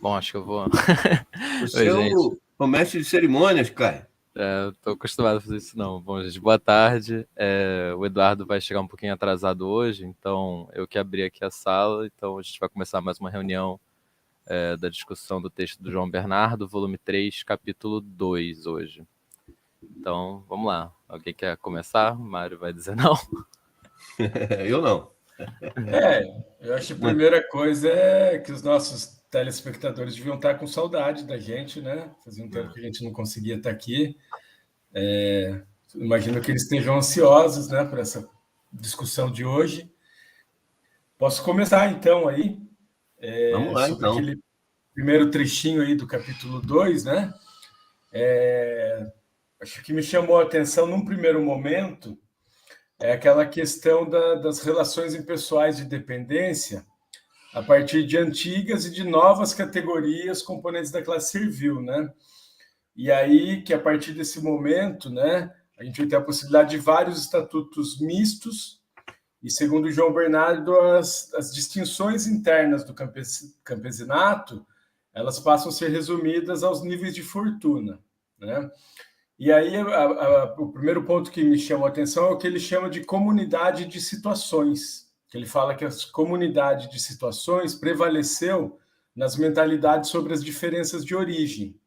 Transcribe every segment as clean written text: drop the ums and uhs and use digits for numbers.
Bom, acho que eu vou. Você é o mestre de cerimônias, Caio. Estou acostumado a fazer isso, não. Bom, gente, boa tarde. O Eduardo vai chegar um pouquinho atrasado hoje, então eu que abri aqui a sala, então a gente vai começar mais uma reunião da discussão do texto do João Bernardo, volume 3, capítulo 2, hoje. Então, vamos lá. Alguém quer começar? O Mário vai dizer não. Eu não. Eu acho que a primeira coisa é que os nossos telespectadores deviam estar com saudade da gente, né? Fazia um tempo que a gente não conseguia estar aqui. Imagino que eles estejam ansiosos, né, por essa discussão de hoje. Posso começar, então, aí? Vamos lá, sobre então. aquele primeiro trechinho aí do capítulo 2, né? Acho que me chamou a atenção num primeiro momento é aquela questão das relações impessoais de dependência a partir de antigas e de novas categorias componentes da classe servil, né? E aí que a partir desse momento, né, a gente vai ter a possibilidade de vários estatutos mistos e, segundo João Bernardo, as distinções internas do campesinato, elas passam a ser resumidas aos níveis de fortuna, né? E aí o primeiro ponto que me chama a atenção é o que ele chama de comunidade de situações, que ele fala que a comunidade de situações prevaleceu nas mentalidades sobre as diferenças de origem,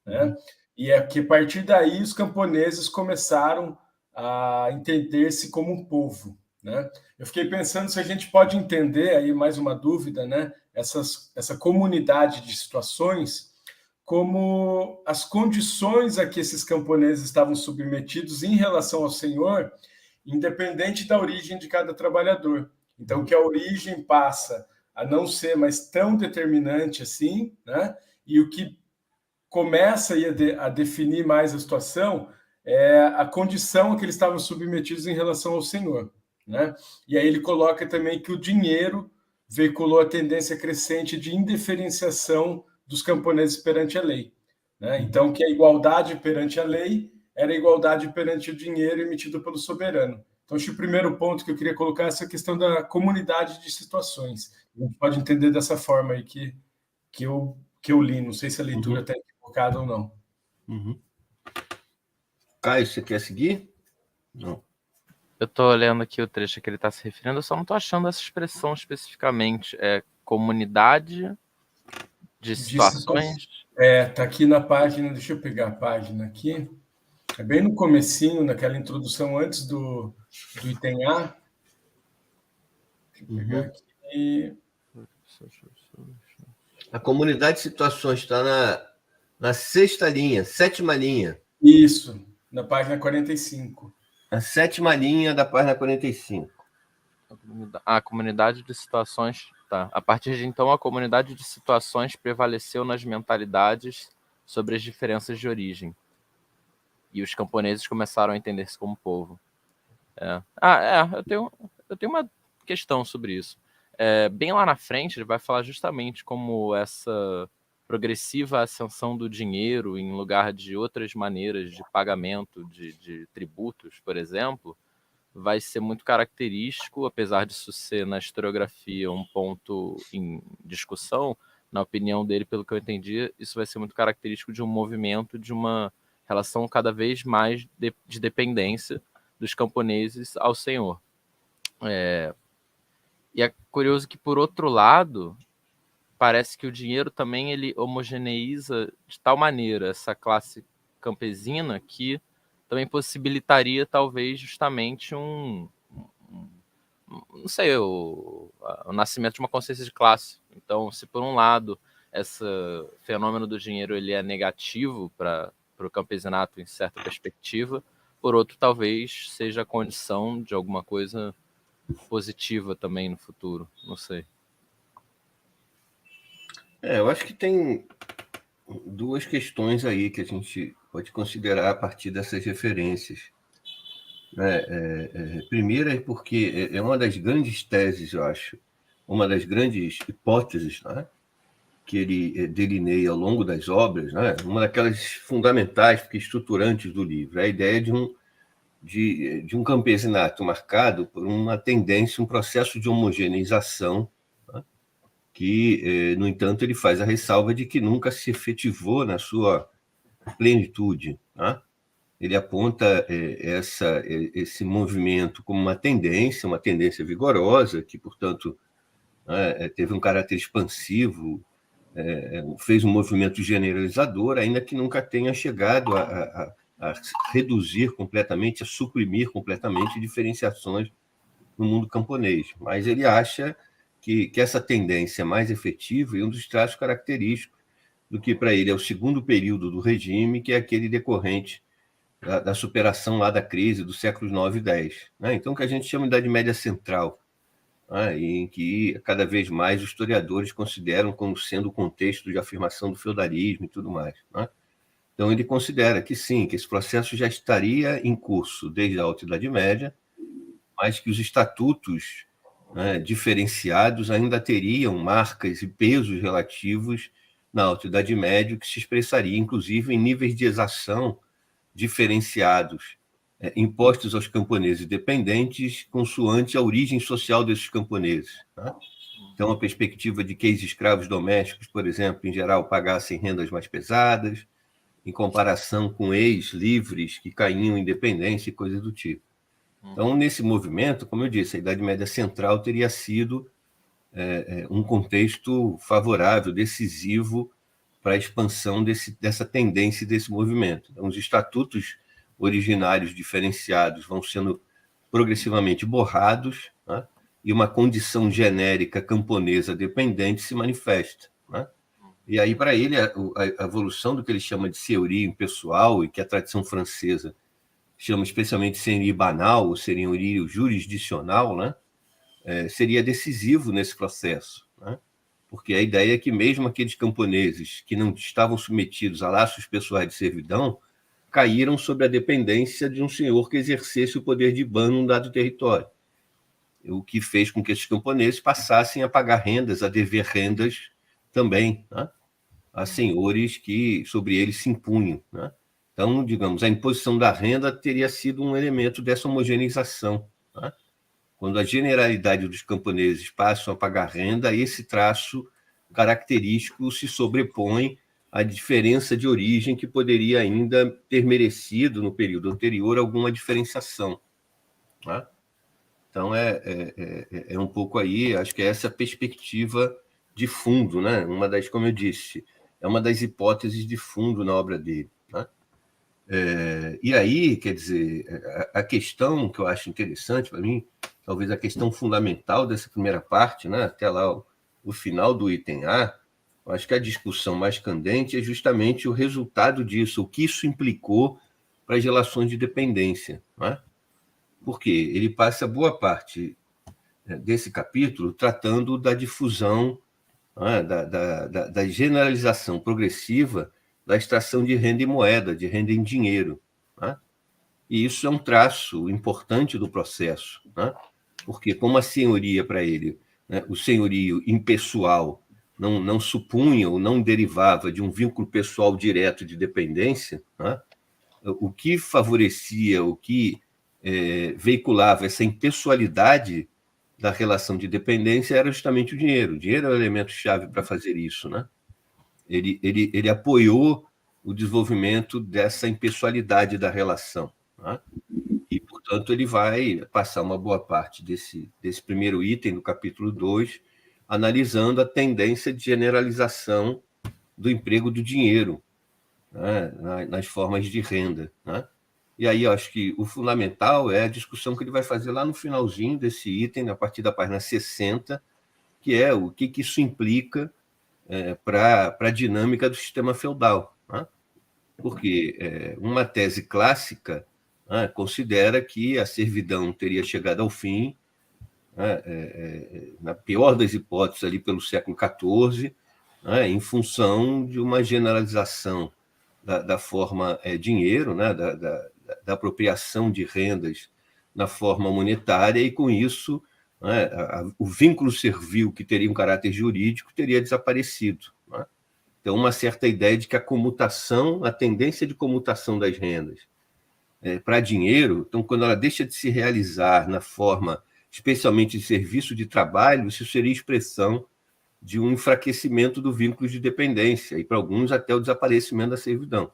né? E é que a partir daí os camponeses começaram a entender-se como um povo, né? Eu fiquei pensando se a gente pode entender, aí mais uma dúvida, né? Essa comunidade de situações como as condições a que esses camponeses estavam submetidos em relação ao Senhor, independente da origem de cada trabalhador. Então, que a origem passa a não ser mais tão determinante assim, né? E o que começa a definir mais a situação é a condição a que eles estavam submetidos em relação ao Senhor, né? E aí ele coloca também que o dinheiro veiculou a tendência crescente de indiferenciação dos camponeses perante a lei, né? Então, que a igualdade perante a lei era a igualdade perante o dinheiro emitido pelo soberano. Então, acho que o primeiro ponto que eu queria colocar é essa questão da comunidade de situações. A gente pode entender dessa forma aí que eu li. Não sei se a leitura está equivocada ou não. Caio, você quer seguir? Não. Eu estou lendo aqui o trecho que ele está se referindo, eu só não estou achando essa expressão especificamente. É comunidade de situações? Tá aqui na página, deixa eu pegar a página aqui. É bem no comecinho, naquela introdução antes do item A. Deixa eu pegar aqui. A comunidade de situações está na sexta linha, sétima linha. Isso, na página 45. A sétima linha da página 45. A comunidade de situações... Tá. A partir de então, a comunidade de situações prevaleceu nas mentalidades sobre as diferenças de origem. E os camponeses começaram a entender-se como povo. Eu tenho uma questão sobre isso. Bem lá na frente, ele vai falar justamente como essa progressiva ascensão do dinheiro em lugar de outras maneiras de pagamento de tributos, por exemplo, vai ser muito característico, apesar disso ser na historiografia um ponto em discussão, na opinião dele, pelo que eu entendi, isso vai ser muito característico de um movimento, de uma relação cada vez mais de dependência dos camponeses ao senhor. E é curioso que, por outro lado, parece que o dinheiro também ele homogeneiza de tal maneira essa classe campesina que também possibilitaria talvez justamente não sei, o nascimento de uma consciência de classe. Então, se por um lado esse fenômeno do dinheiro ele é negativo para o campesinato em certa perspectiva, por outro talvez seja a condição de alguma coisa positiva também no futuro, não sei. Eu acho que tem duas questões aí que a gente pode considerar a partir dessas referências. Primeiro é porque é uma das grandes teses, eu acho, uma das grandes hipóteses, né, que ele delineia ao longo das obras, né, uma daquelas fundamentais, porque estruturantes do livro, é a ideia de um campesinato marcado por uma tendência, um processo de homogeneização, né, que, no entanto, ele faz a ressalva de que nunca se efetivou na sua plenitude. Tá? Ele aponta esse movimento como uma tendência vigorosa, que, portanto, teve um caráter expansivo, fez um movimento generalizador, ainda que nunca tenha chegado a reduzir completamente, a suprimir completamente diferenciações no mundo camponês. Mas ele acha que essa tendência é mais efetiva e um dos traços característicos do que para ele é o segundo período do regime, que é aquele decorrente da superação lá da crise dos séculos 9 e 10. Né? Então, o que a gente chama de Idade Média Central, em que cada vez mais os historiadores consideram como sendo o contexto de afirmação do feudalismo e tudo mais. Né? Então, ele considera que sim, que esse processo já estaria em curso desde a Alta Idade Média, mas que os estatutos, né, diferenciados ainda teriam marcas e pesos relativos na Alta Idade Média, que se expressaria, inclusive, em níveis de exação diferenciados, impostos aos camponeses dependentes consoante a origem social desses camponeses. Tá? Então, a perspectiva de que ex-escravos domésticos, por exemplo, em geral, pagassem rendas mais pesadas, em comparação com ex-livres que caíam em dependência e coisas do tipo. Então, nesse movimento, como eu disse, a Idade Média Central teria sido um contexto favorável, decisivo para a expansão dessa tendência e desse movimento. Então, os estatutos originários diferenciados vão sendo progressivamente borrados, né? E uma condição genérica camponesa dependente se manifesta. Né? E aí, para ele, a evolução do que ele chama de senhorio impessoal, e que a tradição francesa chama especialmente de senhorio banal, ou senhorio jurisdicional, né? Seria decisivo nesse processo. Né? Porque a ideia é que mesmo aqueles camponeses que não estavam submetidos a laços pessoais de servidão caíram sob a dependência de um senhor que exercesse o poder de ban num dado território, o que fez com que esses camponeses passassem a pagar rendas, a dever rendas também, né, a senhores que sobre eles se impunham. Né? Então, digamos, a imposição da renda teria sido um elemento dessa homogeneização. Né? Quando a generalidade dos camponeses passam a pagar renda, esse traço característico se sobrepõe à diferença de origem que poderia ainda ter merecido, no período anterior, alguma diferenciação. Né? Então, é um pouco aí, acho que é essa perspectiva de fundo, né? Como eu disse, é uma das hipóteses de fundo na obra dele. Né? E aí, quer dizer, a questão que eu acho interessante para mim, talvez a questão fundamental dessa primeira parte, né, até lá o final do item A, eu acho que a discussão mais candente é justamente o resultado disso, o que isso implicou para as relações de dependência. Né? Porque ele passa boa parte desse capítulo tratando da difusão, né, da generalização progressiva da extração de renda em moeda, de renda em dinheiro. Né? E isso é um traço importante do processo, né? Porque como a senhoria para ele, né, o senhorio impessoal não supunha ou não derivava de um vínculo pessoal direto de dependência, né? O que favorecia, o que veiculava essa impessoalidade da relação de dependência era justamente o dinheiro. O dinheiro é o elemento-chave para fazer isso. Né? Ele apoiou o desenvolvimento dessa impessoalidade da relação. Né? E, portanto, ele vai passar uma boa parte desse primeiro item do capítulo 2, analisando a tendência de generalização do emprego do dinheiro, né, nas formas de renda. Né? E aí eu acho que o fundamental é a discussão que ele vai fazer lá no finalzinho desse item, a partir da página 60, que é o que isso implica para a dinâmica do sistema feudal. Né? Porque uma tese clássica, né, considera que a servidão teria chegado ao fim, né, na pior das hipóteses, ali pelo século XIV, né, em função de uma generalização da forma dinheiro, né, da apropriação de rendas na forma monetária, e com isso, né, o vínculo servil, que teria um caráter jurídico, teria desaparecido. Né? Então, uma certa ideia de que a tendência de comutação das rendas para dinheiro, então, quando ela deixa de se realizar na forma, especialmente de serviço de trabalho, isso seria expressão de um enfraquecimento do vínculo de dependência e, para alguns, até o desaparecimento da servidão.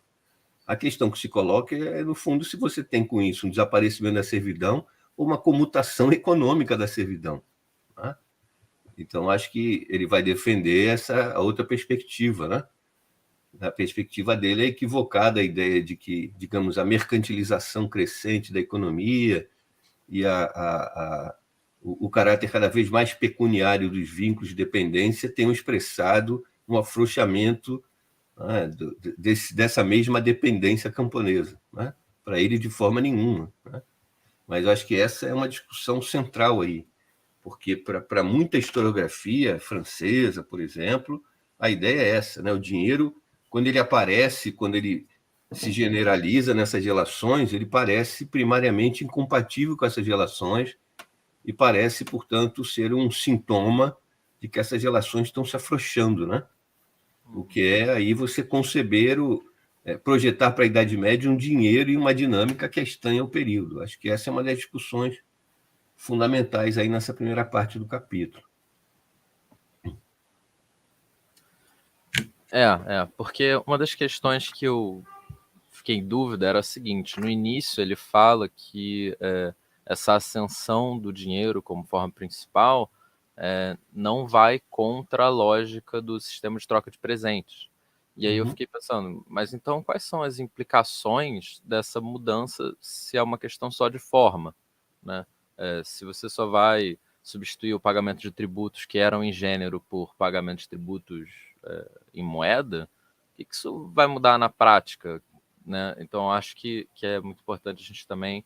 A questão que se coloca é, no fundo, se você tem com isso um desaparecimento da servidão ou uma comutação econômica da servidão. Né? Então, acho que ele vai defender essa outra perspectiva, né? A perspectiva dele é equivocada, a ideia de que, digamos, a mercantilização crescente da economia e o caráter cada vez mais pecuniário dos vínculos de dependência tenham expressado um afrouxamento, né, dessa mesma dependência camponesa. Né? Para ele, de forma nenhuma. Né? Mas eu acho que essa é uma discussão central aí, porque para muita historiografia francesa, por exemplo, a ideia é essa, né? O dinheiro, quando ele aparece, quando ele se generaliza nessas relações, ele parece primariamente incompatível com essas relações e parece, portanto, ser um sintoma de que essas relações estão se afrouxando, né? O que é aí você conceber, projetar para a Idade Média um dinheiro e uma dinâmica que é estranha ao período. Acho que essa é uma das discussões fundamentais aí nessa primeira parte do capítulo. Porque uma das questões que eu fiquei em dúvida era a seguinte: no início ele fala que essa ascensão do dinheiro como forma principal não vai contra a lógica do sistema de troca de presentes. E aí eu fiquei pensando, mas então quais são as implicações dessa mudança se é uma questão só de forma, né? Se você só vai substituir o pagamento de tributos que eram em gênero por pagamento de tributos em moeda, o que isso vai mudar na prática, né? Então acho que é muito importante a gente também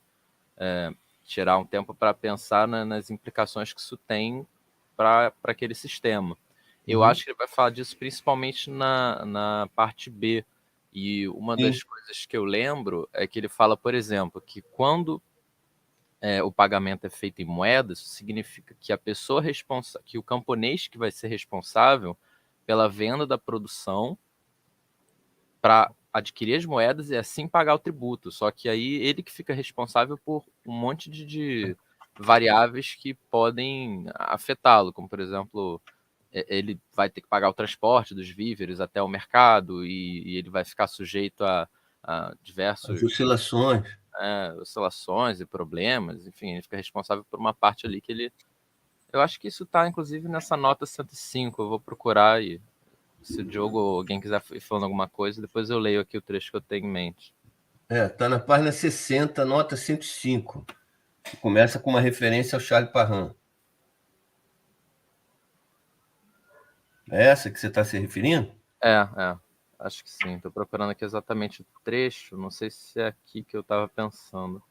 tirar um tempo para pensar nas implicações que isso tem para aquele sistema. Eu acho que ele vai falar disso principalmente na parte B. E uma das coisas que eu lembro é que ele fala, por exemplo, que quando o pagamento é feito em moedas, isso significa que a pessoa responsável, que o camponês que vai ser responsável pela venda da produção para adquirir as moedas e assim pagar o tributo. Só que aí ele que fica responsável por um monte de variáveis que podem afetá-lo, como, por exemplo, ele vai ter que pagar o transporte dos víveres até o mercado e ele vai ficar sujeito a diversos... As oscilações. Oscilações e problemas, enfim, ele fica responsável por uma parte ali que ele... Eu acho que isso está, inclusive, nessa nota 105, eu vou procurar e se o Diogo ou alguém quiser ir falando alguma coisa, depois eu leio aqui o trecho que eu tenho em mente. Está na página 60, nota 105, que começa com uma referência ao Charles Parham. É essa que você está se referindo? Acho que sim. Estou procurando aqui exatamente o trecho. Não sei se é aqui que eu estava pensando.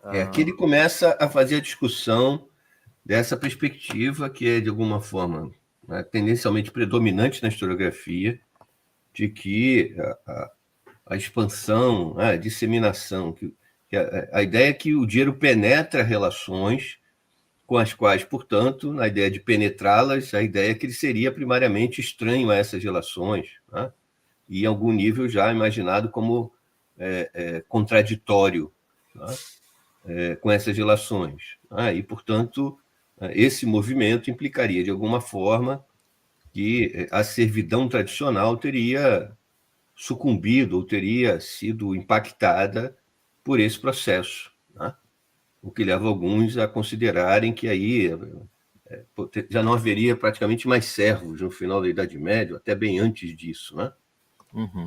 Aqui ele começa a fazer a discussão dessa perspectiva que é, de alguma forma, tendencialmente predominante na historiografia, de que a expansão, a disseminação, que a ideia é que o dinheiro penetra relações com as quais, portanto, na ideia de penetrá-las, a ideia é que ele seria primariamente estranho a essas relações, né? E em algum nível já imaginado como contraditório, né? Com essas relações. E, portanto, esse movimento implicaria, de alguma forma, que a servidão tradicional teria sucumbido ou teria sido impactada por esse processo, né? O que leva alguns a considerarem que aí já não haveria praticamente mais servos no final da Idade Média, até bem antes disso, né?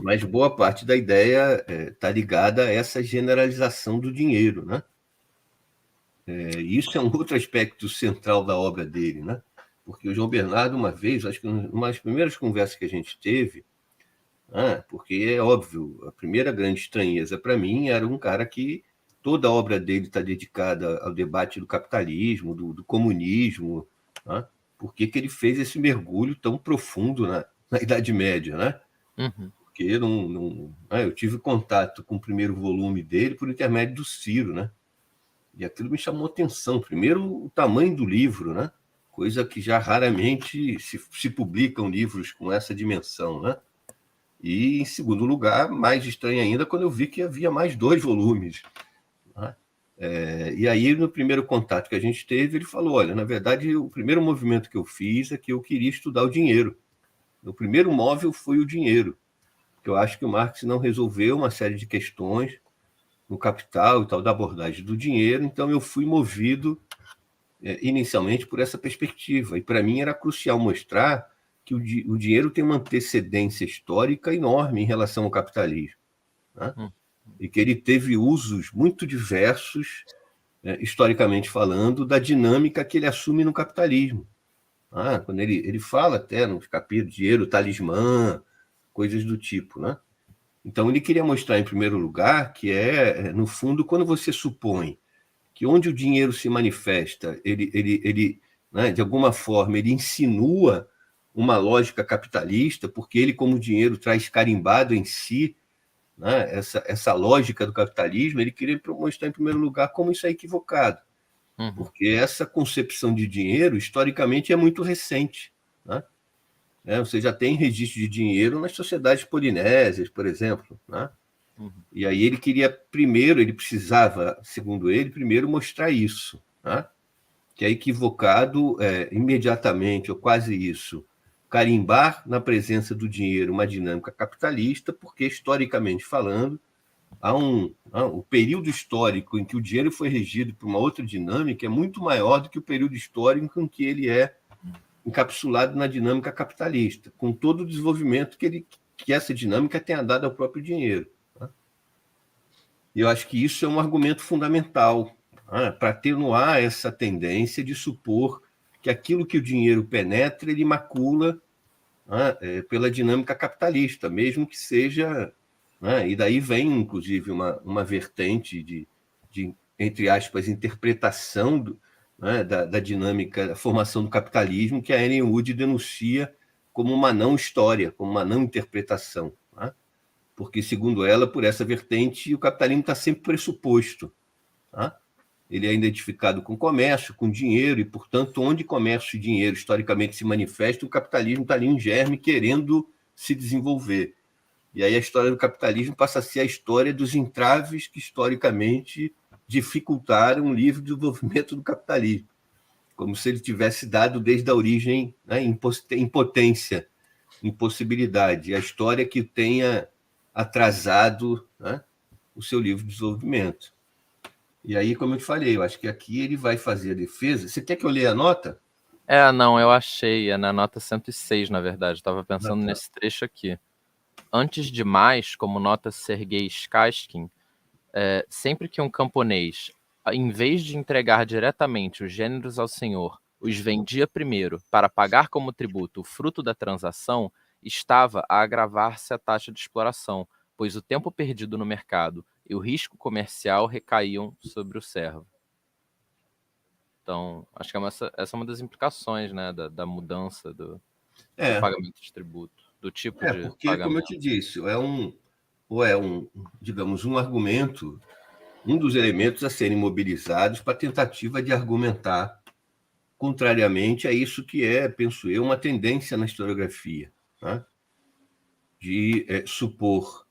Mas boa parte da ideia está ligada a essa generalização do dinheiro, né? Isso é um outro aspecto central da obra dele, né? Porque o João Bernardo, uma vez, acho que uma das primeiras conversas que a gente teve, porque é óbvio, a primeira grande estranheza para mim era um cara que toda a obra dele está dedicada ao debate do capitalismo, do comunismo, né? Por que ele fez esse mergulho tão profundo na Idade Média, né? Porque eu tive contato com o primeiro volume dele por intermédio do Ciro, né? E aquilo me chamou atenção. Primeiro, o tamanho do livro, né? Coisa que já raramente se publicam livros com essa dimensão, né? E, em segundo lugar, mais estranho ainda, quando eu vi que havia mais 2 volumes. Né? E aí, no primeiro contato que a gente teve, ele falou, olha, na verdade, o primeiro movimento que eu fiz é que eu queria estudar o dinheiro. O primeiro móvel foi o dinheiro, porque eu acho que o Marx não resolveu uma série de questões no Capital e tal, da abordagem do dinheiro, então eu fui movido inicialmente por essa perspectiva. E para mim era crucial mostrar que o dinheiro tem uma antecedência histórica enorme em relação ao capitalismo, né? E que ele teve usos muito diversos, historicamente falando, da dinâmica que ele assume no capitalismo. Quando ele fala até nos capítulos dinheiro, talismã, coisas do tipo, né? Então ele queria mostrar, em primeiro lugar, que no fundo, quando você supõe que onde o dinheiro se manifesta, ele né, de alguma forma, ele insinua uma lógica capitalista, porque ele, como dinheiro, traz carimbado em si, né, essa lógica do capitalismo, ele queria mostrar, em primeiro lugar, como isso é equivocado. Porque essa concepção de dinheiro, historicamente, é muito recente, né? Você já tem registro de dinheiro nas sociedades polinésias, por exemplo, né? E aí ele precisava, segundo ele, primeiro mostrar isso, né? Que é equivocado imediatamente, ou quase isso, carimbar na presença do dinheiro uma dinâmica capitalista, porque, historicamente falando, o período histórico em que o dinheiro foi regido por uma outra dinâmica é muito maior do que o período histórico em que ele é encapsulado na dinâmica capitalista, com todo o desenvolvimento que essa dinâmica tenha dado ao próprio dinheiro. E eu acho que isso é um argumento fundamental, para atenuar essa tendência de supor que aquilo que o dinheiro penetra, ele macula pela dinâmica capitalista, mesmo que seja... E daí vem, inclusive, uma vertente de, entre aspas, interpretação da dinâmica, da formação do capitalismo, que a Ellen Wood denuncia como uma não história, como uma não interpretação. Porque, segundo ela, por essa vertente, o capitalismo está sempre pressuposto. Ele é identificado com comércio, com dinheiro, e, portanto, onde comércio e dinheiro historicamente se manifestam, o capitalismo está ali em germe, querendo se desenvolver. E aí a história do capitalismo passa a ser a história dos entraves que, historicamente, dificultaram o livre desenvolvimento do capitalismo, como se ele tivesse dado desde a origem, impotência, impossibilidade, a história que tenha atrasado o seu livre desenvolvimento. E aí, como eu te falei, eu acho que aqui ele vai fazer a defesa. Você quer que eu leia a nota? Não, eu achei, é na nota 106, na verdade, estava pensando nesse trecho aqui. Antes de mais, como nota Sergei Skashkin, sempre que um camponês, em vez de entregar diretamente os gêneros ao senhor, os vendia primeiro para pagar como tributo o fruto da transação, estava a agravar-se a taxa de exploração, pois o tempo perdido no mercado e o risco comercial recaíam sobre o servo. Então, acho que essa é uma das implicações, né, da mudança do pagamento de tributo, do tipo de porque, pagamento. como eu te disse, digamos, um argumento, um dos elementos a serem mobilizados para a tentativa de argumentar contrariamente a isso que penso eu, uma tendência na historiografia, de supor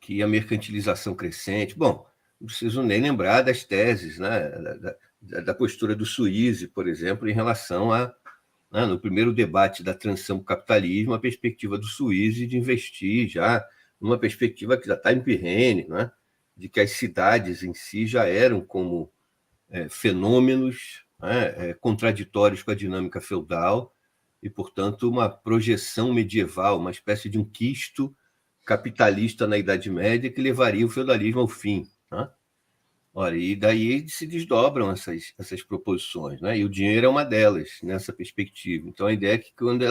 que a mercantilização crescente... Bom, não preciso nem lembrar das teses, da postura do Suisse, por exemplo, em relação no primeiro debate da transição para o capitalismo, a perspectiva do Suisse de investir já numa perspectiva que já está em pirrene, de que as cidades em si já eram como fenômenos contraditórios com a dinâmica feudal e, portanto, uma projeção medieval, uma espécie de um quisto capitalista na Idade Média que levaria o feudalismo ao fim. Olha, e daí se desdobram essas proposições, e o dinheiro é uma delas, nessa perspectiva. Então, a ideia é que quando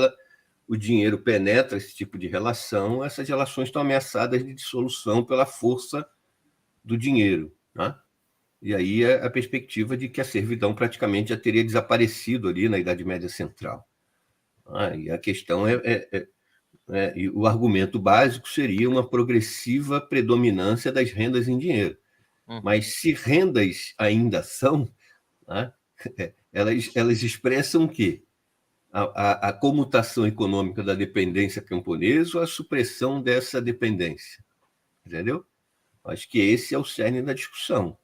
o dinheiro penetra esse tipo de relação, essas relações estão ameaçadas de dissolução pela força do dinheiro. E aí a perspectiva de que a servidão praticamente já teria desaparecido ali na Idade Média Central. E a questão e o argumento básico seria uma progressiva predominância das rendas em dinheiro. Mas se rendas ainda são, elas expressam o quê? A comutação econômica da dependência camponesa ou a supressão dessa dependência? Entendeu? Acho que esse é o cerne da discussão.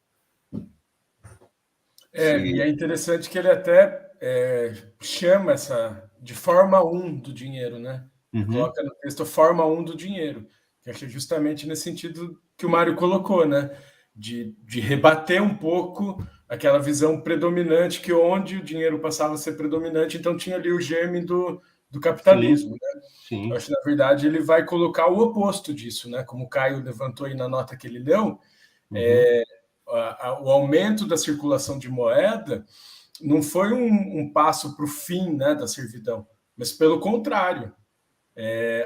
E é interessante que ele até chama essa de forma 1 do dinheiro, né? Ele coloca no texto forma 1 do dinheiro, que acho justamente nesse sentido que o Mário colocou, né? De rebater um pouco aquela visão predominante que onde o dinheiro passava a ser predominante, então tinha ali o germe do capitalismo, né? Sim. Eu acho que, na verdade, ele vai colocar o oposto disso, né? Como o Caio levantou aí na nota que ele leu, o aumento da circulação de moeda não foi um passo para o fim, né, da servidão, mas pelo contrário,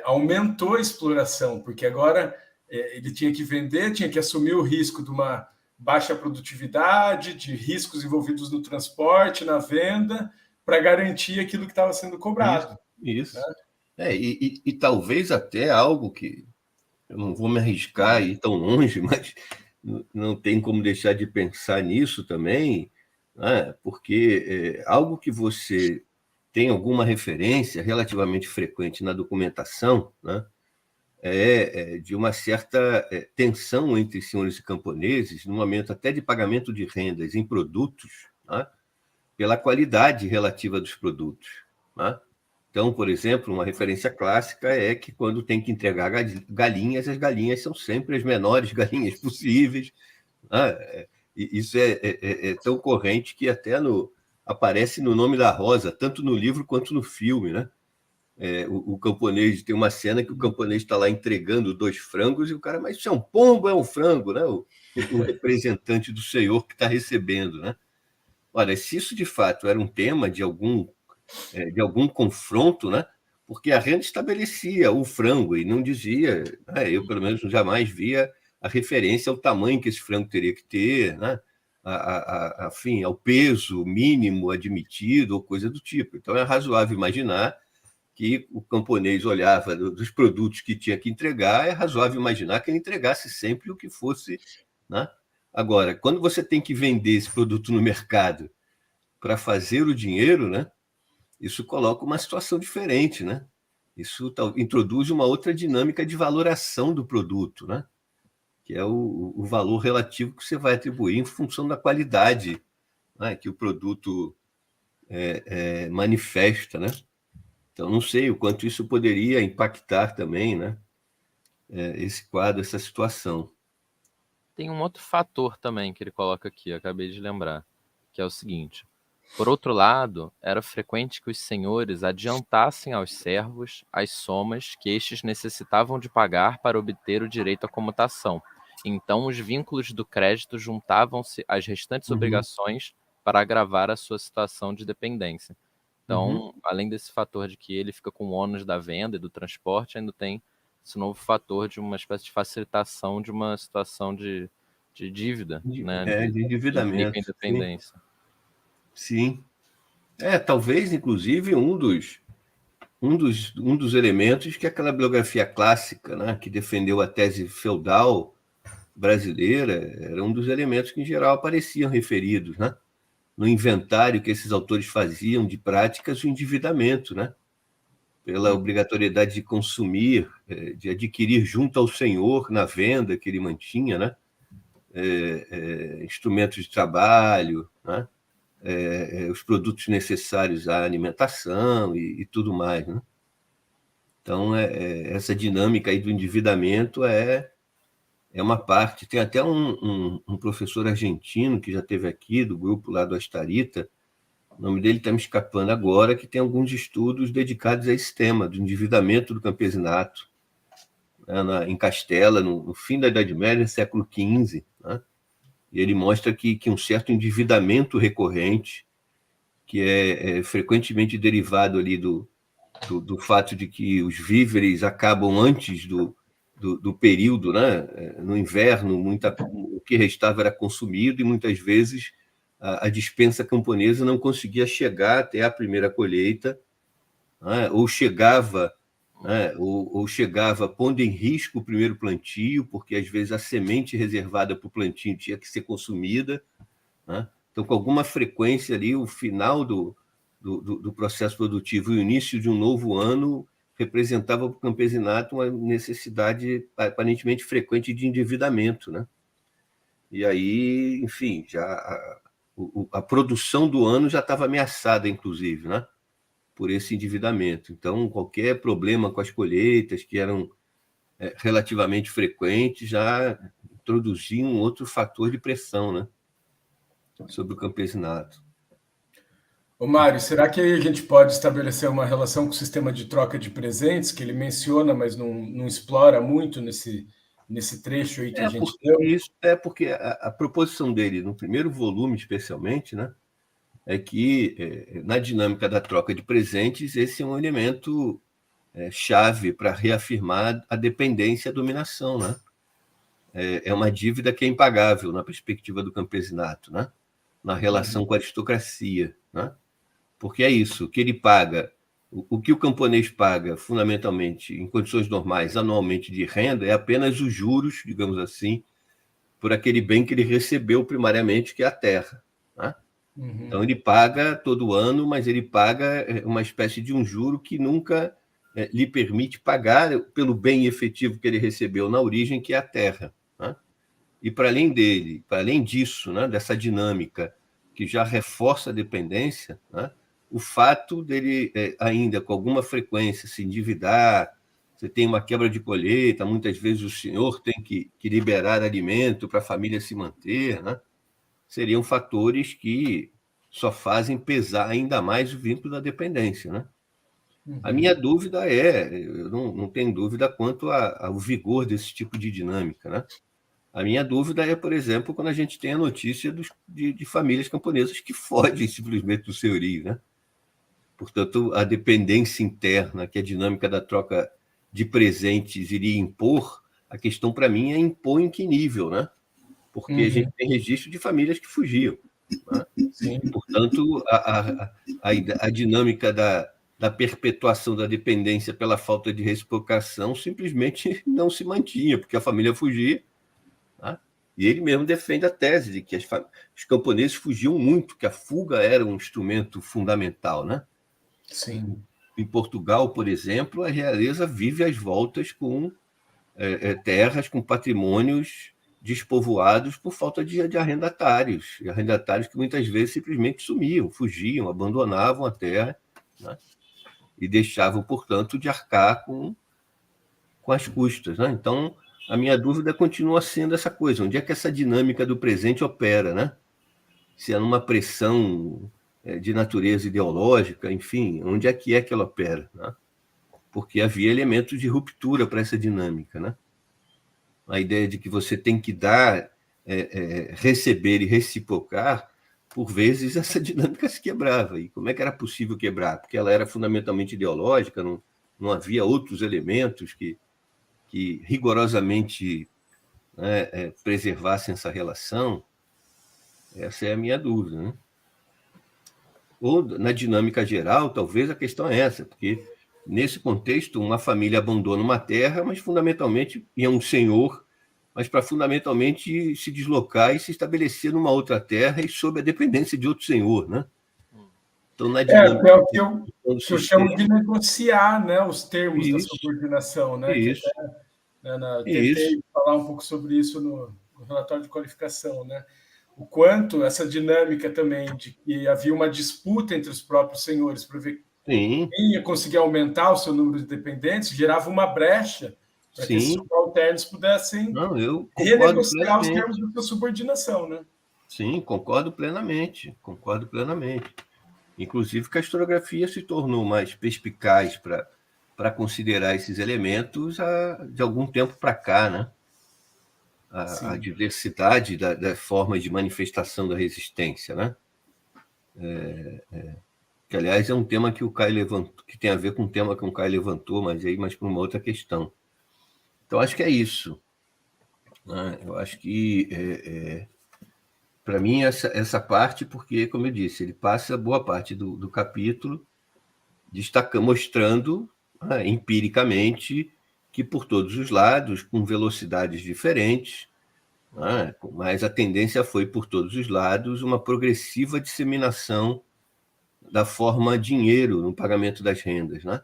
aumentou a exploração, porque agora ele tinha que vender, tinha que assumir o risco de uma baixa produtividade, de riscos envolvidos no transporte, na venda, para garantir aquilo que estava sendo cobrado. Isso. Né? E talvez até algo que eu não vou me arriscar a ir tão longe, mas não tem como deixar de pensar nisso também, né? Porque algo que você tem alguma referência relativamente frequente na documentação, né? De uma certa tensão entre senhores e camponeses, no momento até de pagamento de rendas em produtos, né? Pela qualidade relativa dos produtos. Né? Então, por exemplo, uma referência clássica é que quando tem que entregar galinhas, as galinhas são sempre as menores galinhas possíveis. Né? Isso é tão corrente que até aparece no nome da Rosa, tanto no livro quanto no filme. Né? O camponês, tem uma cena que o camponês está lá entregando 2 frangos e o cara, mas isso é um pombo, é um frango, né? O representante do senhor que está recebendo. Né? Olha, se isso de fato era um tema de algum confronto, né? Porque a renda estabelecia o frango e não dizia, né? Eu pelo menos jamais via a referência ao tamanho que esse frango teria que ter, né? Enfim, ao peso mínimo admitido ou coisa do tipo. Então é razoável imaginar que o camponês olhava dos produtos que tinha que entregar, é razoável imaginar que ele entregasse sempre o que fosse. Né? Agora, quando você tem que vender esse produto no mercado para fazer o dinheiro, né? Isso coloca uma situação diferente, né? Isso introduz uma outra dinâmica de valoração do produto, né? Que é o valor relativo que você vai atribuir em função da qualidade, né? Que o produto manifesta, né? Então, não sei o quanto isso poderia impactar também, né? Esse quadro, essa situação. Tem um outro fator também que ele coloca aqui, eu acabei de lembrar, que é o seguinte: por outro lado, era frequente que os senhores adiantassem aos servos as somas que estes necessitavam de pagar para obter o direito à comutação. Então, os vínculos do crédito juntavam-se às restantes obrigações para agravar a sua situação de dependência. Então, além desse fator de que ele fica com o ônus da venda e do transporte, ainda tem esse novo fator de uma espécie de facilitação de uma situação de dívida, né? De endividamento. Implica independência. Sim. Talvez, inclusive, um dos elementos que aquela biografia clássica, né, que defendeu a tese feudal brasileira, era um dos elementos que, em geral, apareciam referidos, né? No inventário que esses autores faziam de práticas, o endividamento, né? Pela obrigatoriedade de consumir, de adquirir junto ao senhor, na venda que ele mantinha, né? Instrumentos de trabalho, né? Os produtos necessários à alimentação e tudo mais. Né? Então, essa dinâmica aí do endividamento é uma parte. Tem até um professor argentino que já esteve aqui, do grupo lá do Astarita, o nome dele está me escapando agora, que tem alguns estudos dedicados a esse tema, do endividamento do campesinato, né, em Castela, no fim da Idade Média, século XV. Né? E ele mostra que um certo endividamento recorrente, que é frequentemente derivado ali do fato de que os víveres acabam antes do período, né? No inverno, o que restava era consumido e muitas vezes a dispensa camponesa não conseguia chegar até a primeira colheita, né? Ou chegava, né? Ou chegava pondo em risco o primeiro plantio, porque às vezes a semente reservada para o plantio tinha que ser consumida. Né? Então, com alguma frequência ali, o final do processo produtivo e o início de um novo ano representava para o campesinato uma necessidade aparentemente frequente de endividamento. Né? E aí, enfim, já a produção do ano já estava ameaçada, inclusive, né? Por esse endividamento. Então, qualquer problema com as colheitas, que eram relativamente frequentes, já introduzia um outro fator de pressão, né? Sobre o campesinato. Ô Mário, será que a gente pode estabelecer uma relação com o sistema de troca de presentes, que ele menciona, mas não explora muito nesse trecho aí que a gente deu? Isso porque a proposição dele, no primeiro volume especialmente, né, é que, na dinâmica da troca de presentes, esse é um elemento chave para reafirmar a dependência e a dominação, né? É uma dívida que é impagável na perspectiva do campesinato, né? Na relação com a aristocracia, né? Porque é isso, o que ele paga, o que o camponês paga, fundamentalmente, em condições normais, anualmente de renda, é apenas os juros, digamos assim, por aquele bem que ele recebeu primariamente, que é a terra, né? Então, ele paga todo ano, mas ele paga uma espécie de um juro que nunca lhe permite pagar pelo bem efetivo que ele recebeu na origem, que é a terra, né? E para além disso, né, dessa dinâmica que já reforça a dependência, né, o fato dele ainda com alguma frequência se endividar, você tem uma quebra de colheita, muitas vezes o senhor tem que liberar alimento para a família se manter, né, seriam fatores que só fazem pesar ainda mais o vínculo da dependência, né? A minha dúvida eu não tenho dúvida quanto ao vigor desse tipo de dinâmica, né? A minha dúvida é, por exemplo, quando a gente tem a notícia de famílias camponesas que fogem simplesmente do senhorio, né? Portanto, a dependência interna que a dinâmica da troca de presentes iria impor, a questão para mim é impor em que nível, né? Porque a gente tem registro de famílias que fugiam, né? Sim. E, portanto, a dinâmica da perpetuação da dependência pela falta de reciprocação simplesmente não se mantinha, porque a família fugia, né? E ele mesmo defende a tese de que os camponeses fugiam muito, que a fuga era um instrumento fundamental, né? Sim. Em Portugal, por exemplo, a realeza vive às voltas com terras, com patrimônios despovoados por falta de arrendatários, e arrendatários que muitas vezes simplesmente sumiam, fugiam, abandonavam a terra, né? E deixavam, portanto, de arcar com as custas, né? Então, a minha dúvida continua sendo essa coisa, onde é que essa dinâmica do presente opera, né? Se é numa pressão de natureza ideológica, enfim, onde é que ela opera, né? Porque havia elementos de ruptura para essa dinâmica, né? A ideia de que você tem que dar, receber e reciprocar, por vezes essa dinâmica se quebrava. E como é que era possível quebrar? Porque ela era fundamentalmente ideológica, não havia outros elementos que rigorosamente, né, preservassem essa relação. Essa é a minha dúvida, né? Ou, na dinâmica geral, talvez a questão é essa, porque, nesse contexto, uma família abandona uma terra, mas, fundamentalmente, é um senhor, mas para, fundamentalmente, se deslocar e se estabelecer numa outra terra e sob a dependência de outro senhor, né? Então, na dinâmica É o que eu chamo de negociar, né, os termos da subordinação, né? Isso. Que até, tentei falar um pouco sobre isso no relatório de qualificação, né? O quanto essa dinâmica também de que havia uma disputa entre os próprios senhores para ver quem ia conseguir aumentar o seu número de dependentes, gerava uma brecha para que esses subalternos pudessem renegociar os termos da sua subordinação, né? Sim, concordo plenamente. Inclusive que a historiografia se tornou mais perspicaz para considerar esses elementos de algum tempo para cá, né? A diversidade da forma de manifestação da resistência, né? Que, aliás, é um tema que o Caio levantou, que tem a ver com um tema que o Caio levantou, mas por uma outra questão. Então, acho que é isso, né? Eu acho que, para mim, essa parte, porque, como eu disse, ele passa boa parte do capítulo mostrando, né, empiricamente, que por todos os lados, com velocidades diferentes, né, mas a tendência foi, por todos os lados, uma progressiva disseminação da forma dinheiro no pagamento das rendas, né?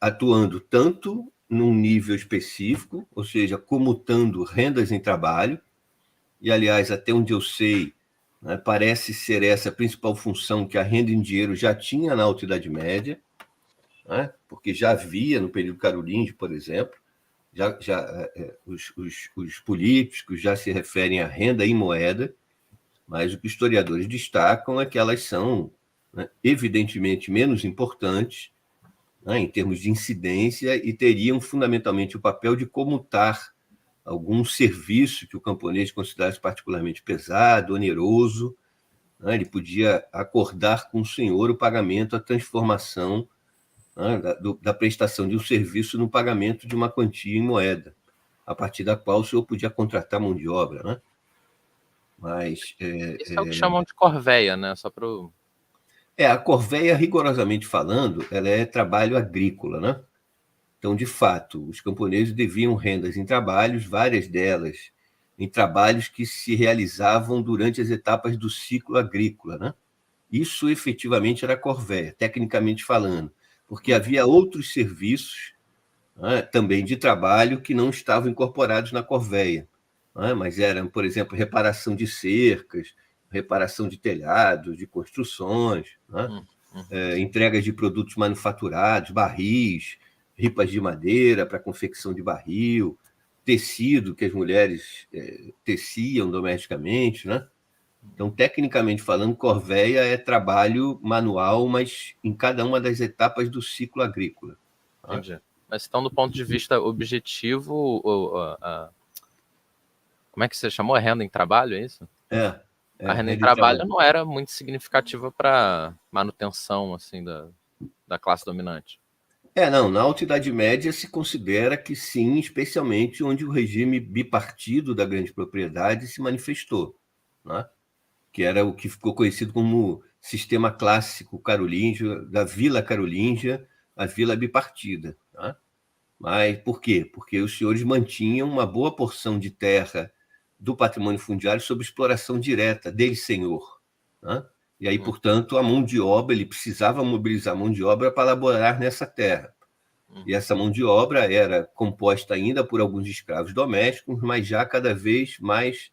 Atuando tanto num nível específico, ou seja, comutando rendas em trabalho, e, aliás, até onde eu sei, né? Parece ser essa a principal função que a renda em dinheiro já tinha na Alta Idade Média, né? Porque já havia no período carolíngio, por exemplo, os políticos já se referem à renda em moeda, mas o que os historiadores destacam é que elas são, né, evidentemente menos importantes, né, em termos de incidência, e teriam fundamentalmente o papel de comutar algum serviço que o camponês considerasse particularmente pesado, oneroso, né? Ele podia acordar com o senhor o pagamento, a transformação, né, da prestação de um serviço no pagamento de uma quantia em moeda, a partir da qual o senhor podia contratar mão de obra, né? Mas Isso é o que chamam de corvéia, né? Só para a corvéia, rigorosamente falando, ela é trabalho agrícola, né? Então, de fato, os camponeses deviam rendas em trabalhos, várias delas em trabalhos que se realizavam durante as etapas do ciclo agrícola, né? Isso efetivamente era corvéia, tecnicamente falando, porque havia outros serviços, né, também de trabalho que não estavam incorporados na corvéia, né, mas eram, por exemplo, reparação de cercas, reparação de telhados, de construções, né, entregas de produtos manufaturados, barris, ripas de madeira para confecção de barril, tecido que as mulheres teciam domesticamente, né? Então, tecnicamente falando, corvéia é trabalho manual, mas em cada uma das etapas do ciclo agrícola. Entendi. Mas então, do ponto de vista objetivo, como é que você chamou? A renda em trabalho, é isso? A renda em trabalho não era muito significativa para manutenção assim, da classe dominante. Não, na Alta Idade Média se considera que sim, especialmente onde o regime bipartido da grande propriedade se manifestou, né? Que era o que ficou conhecido como sistema clássico carolíngio, da Vila Carolíngia, a Vila Bipartida, né? Mas por quê? Porque os senhores mantinham uma boa porção de terra do patrimônio fundiário sob exploração direta dele, senhor, né? E aí, portanto, a mão de obra, ele precisava mobilizar a mão de obra para laborar nessa terra. E essa mão de obra era composta ainda por alguns escravos domésticos, mas já cada vez mais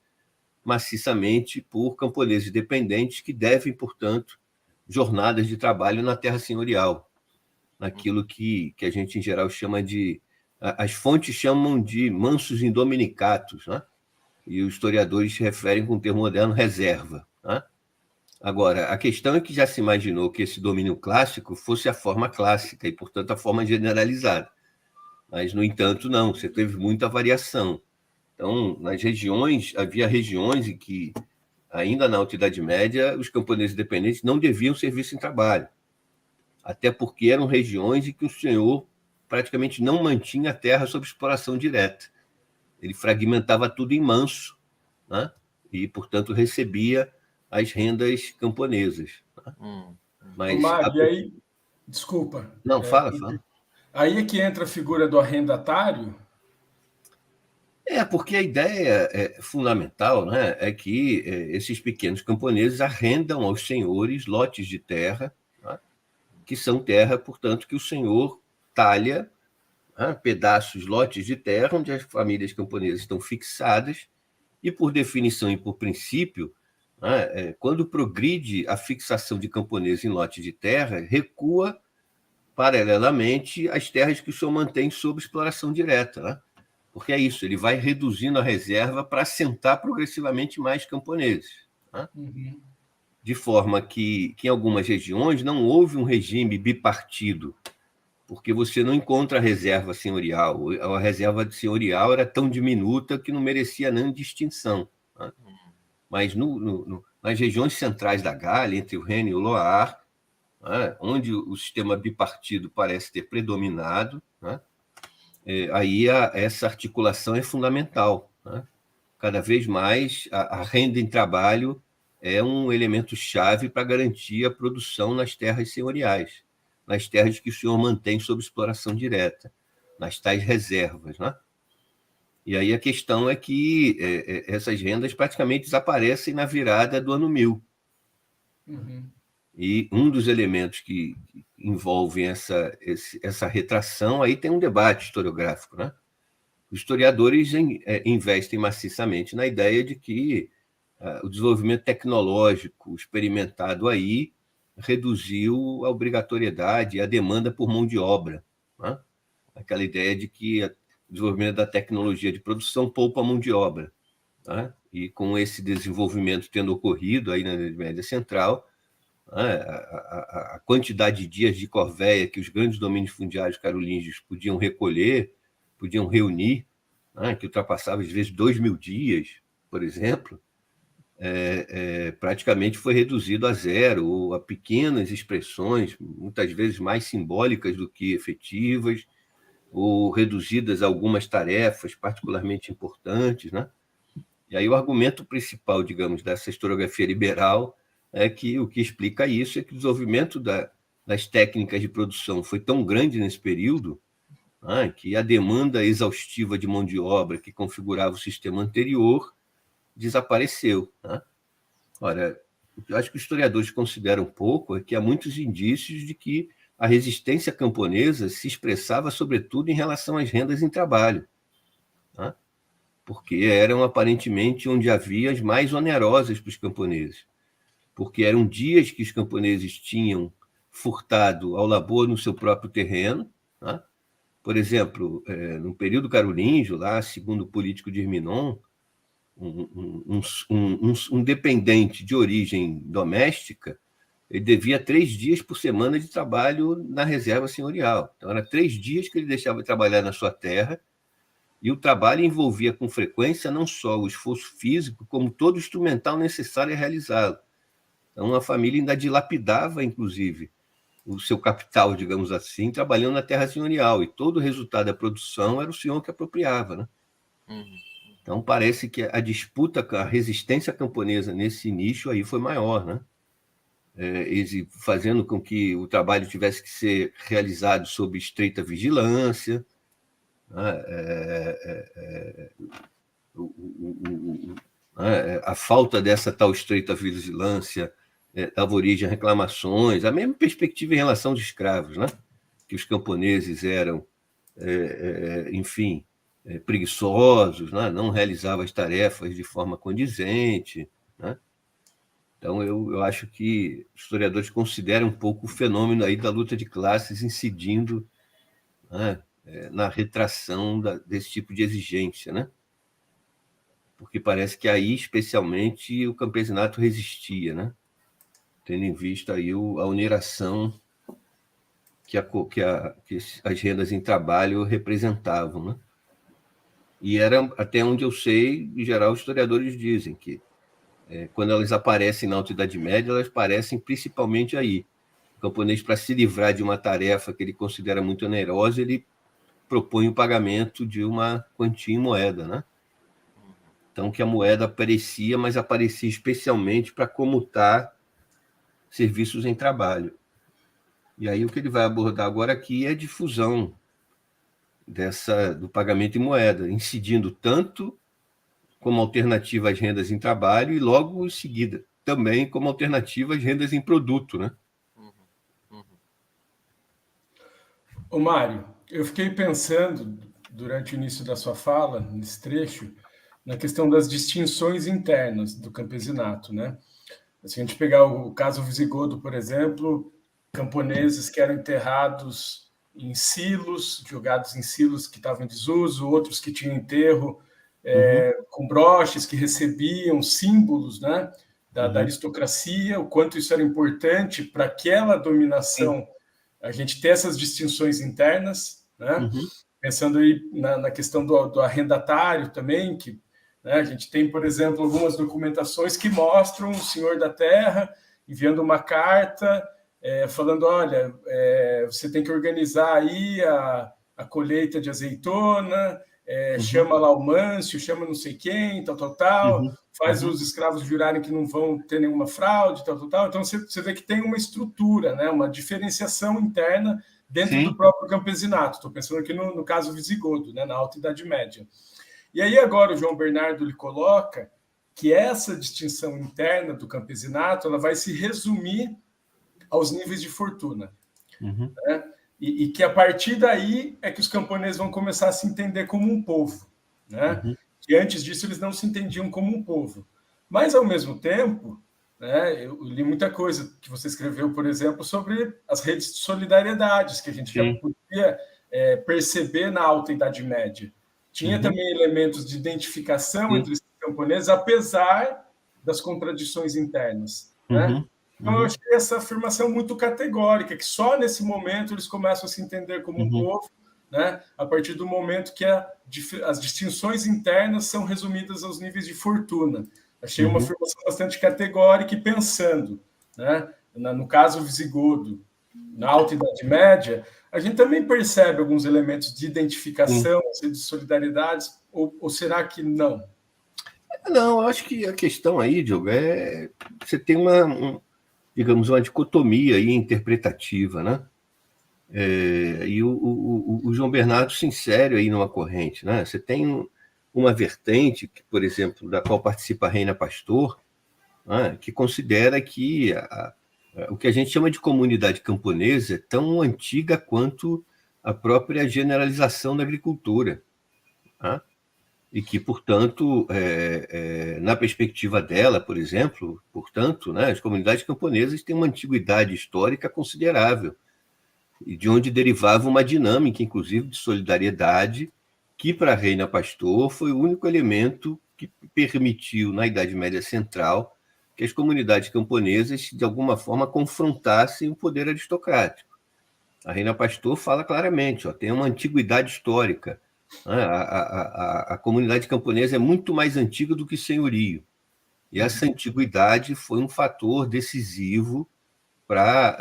maciçamente por camponeses dependentes que devem, portanto, jornadas de trabalho na terra senhorial, naquilo que a gente, em geral, chama de... As fontes chamam de mansus indominicatus, né? E os historiadores se referem com o termo moderno reserva, né? Agora, a questão é que já se imaginou que esse domínio clássico fosse a forma clássica e, portanto, a forma generalizada. Mas, no entanto, não, você teve muita variação. Então, nas regiões, havia regiões em que, ainda na Alta Idade Média, os camponeses dependentes não deviam serviço em trabalho, até porque eram regiões em que o senhor praticamente não mantinha a terra sob exploração direta. Ele fragmentava tudo em manso, né? E, portanto, recebia as rendas camponesas, né? Mas Mário, e aí, desculpa. Não, fala. Aí é que entra a figura do arrendatário? Porque a ideia fundamental, né, é que esses pequenos camponeses arrendam aos senhores lotes de terra, né, que são terra, portanto, que o senhor talha, né, pedaços, lotes de terra, onde as famílias camponesas estão fixadas, e por definição e por princípio, né, quando progride a fixação de camponeses em lotes de terra, recua paralelamente as terras que o senhor mantém sob exploração direta, né? Porque é isso, ele vai reduzindo a reserva para assentar progressivamente mais camponeses, né? De forma que em algumas regiões não houve um regime bipartido, porque você não encontra a reserva senhorial. A reserva senhorial era tão diminuta que não merecia nem distinção, né? Mas nas regiões centrais da Gália, entre o Reno e o Loire, né, onde o sistema bipartido parece ter predominado, né, aí essa articulação é fundamental, né? Cada vez mais a renda em trabalho é um elemento chave para garantir a produção nas terras senhoriais, nas terras que o senhor mantém sob exploração direta, nas tais reservas, né? E aí a questão é que essas rendas praticamente desaparecem na virada do ano 1000. E um dos elementos que envolvem essa retração, aí tem um debate historiográfico, né? Os historiadores investem maciçamente na ideia de que o desenvolvimento tecnológico experimentado aí reduziu a obrigatoriedade e a demanda por mão de obra, né? Aquela ideia de que o desenvolvimento da tecnologia de produção poupa a mão de obra, né? E com esse desenvolvimento tendo ocorrido aí na Idade Média Central, né, a quantidade de dias de corvéia que os grandes domínios fundiários carolíngios podiam recolher, podiam reunir, né, que ultrapassava às vezes 2.000 dias, por exemplo, praticamente foi reduzido a zero, ou a pequenas expressões, muitas vezes mais simbólicas do que efetivas, ou reduzidas a algumas tarefas particularmente importantes, né? E aí o argumento principal, digamos, dessa historiografia liberal é que o que explica isso é que o desenvolvimento das técnicas de produção foi tão grande nesse período, né, que a demanda exaustiva de mão de obra que configurava o sistema anterior desapareceu, né? Ora, o que eu acho que os historiadores consideram pouco é que há muitos indícios de que a resistência camponesa se expressava, sobretudo, em relação às rendas em trabalho, né? Porque eram aparentemente onde havia as mais onerosas para os camponeses, porque eram dias que os camponeses tinham furtado ao labor no seu próprio terreno, né? Por exemplo, no período carolíngio, lá, segundo o político de Irminon, um dependente de origem doméstica, ele devia 3 dias por semana de trabalho na reserva senhorial. Então, era 3 dias que ele deixava de trabalhar na sua terra, e o trabalho envolvia com frequência não só o esforço físico, como todo o instrumental necessário a realizá-lo. Então, a família ainda dilapidava, inclusive, o seu capital, digamos assim, trabalhando na terra senhorial, e todo o resultado da produção era o senhor que apropriava, né? Então, parece que a disputa, a resistência camponesa nesse nicho aí foi maior, né? Fazendo com que o trabalho tivesse que ser realizado sob estreita vigilância, né? A falta dessa tal estreita vigilância dava origem a reclamações, a mesma perspectiva em relação aos escravos, né? Que os camponeses eram, enfim, preguiçosos, né? Não realizavam as tarefas de forma condizente, né? Então, eu acho que os historiadores consideram um pouco o fenômeno aí da luta de classes incidindo, né, na retração desse tipo de exigência, né? Porque parece que aí, especialmente, o campesinato resistia, né? Tendo em vista aí a oneração que as rendas em trabalho representavam, né? E era, até onde eu sei, em geral, os historiadores dizem que quando elas aparecem na Alta Idade Média, elas aparecem principalmente aí. O camponês, para se livrar de uma tarefa que ele considera muito onerosa, ele propõe o pagamento de uma quantia em moeda, né? Então, que a moeda aparecia, mas aparecia especialmente para comutar serviços em trabalho. E aí o que ele vai abordar agora aqui é a difusão do pagamento em moeda, incidindo tanto como alternativa às rendas em trabalho e logo em seguida também como alternativa às rendas em produto, né? Ô, Mário, eu fiquei pensando durante o início da sua fala, nesse trecho, na questão das distinções internas do campesinato, né? Se a gente pegar o caso visigodo, por exemplo, camponeses que eram enterrados em silos, jogados em silos que estavam em desuso, outros que tinham enterro com broches que recebiam símbolos, né, da aristocracia, o quanto isso era importante para aquela dominação, a gente ter essas distinções internas, né? Pensando aí na questão do arrendatário também, que, né, a gente tem, por exemplo, algumas documentações que mostram o senhor da terra enviando uma carta falando, olha, você tem que organizar aí a colheita de azeitona, chama lá o Mâncio, chama não sei quem, tal, faz os escravos jurarem que não vão ter nenhuma fraude, tal. Então, você vê que tem uma estrutura, né, uma diferenciação interna dentro do próprio campesinato. Estou pensando aqui no caso visigodo, né, na Alta Idade Média. E aí agora o João Bernardo lhe coloca que essa distinção interna do campesinato ela vai se resumir aos níveis de fortuna. Né? E que a partir daí é que os camponeses vão começar a se entender como um povo. Né? Que antes disso eles não se entendiam como um povo. Mas, ao mesmo tempo, né, eu li muita coisa que você escreveu, por exemplo, sobre as redes de solidariedades, que a gente já podia perceber na Alta Idade Média. Tinha também elementos de identificação entre os camponeses, apesar das contradições internas. Né? Então, eu achei essa afirmação muito categórica, que só nesse momento eles começam a se entender como um povo, né? A partir do momento que as distinções internas são resumidas aos níveis de fortuna. Achei uma afirmação bastante categórica e pensando, né? No caso visigodo, na Alta Idade Média, a gente também percebe alguns elementos de identificação, de solidariedade, ou será que não? Não, eu acho que a questão aí, Diogo, é você tem digamos, uma dicotomia aí interpretativa, né? E o João Bernardo se insere aí numa corrente, né? Você tem uma vertente, que, por exemplo, da qual participa a Reina Pastor, né? Que considera que o que a gente chama de comunidade camponesa é tão antiga quanto a própria generalização da agricultura, né? E que, portanto, na perspectiva dela, por exemplo, né, as comunidades camponesas têm uma antiguidade histórica considerável, e de onde derivava uma dinâmica, inclusive, de solidariedade, que, para a Reina Pastor, foi o único elemento que permitiu, na Idade Média Central, que as comunidades camponesas, de alguma forma, confrontassem o poder aristocrático. A Reina Pastor fala claramente, tem uma antiguidade histórica. A comunidade camponesa é muito mais antiga do que o senhorio. E essa antiguidade foi um fator decisivo para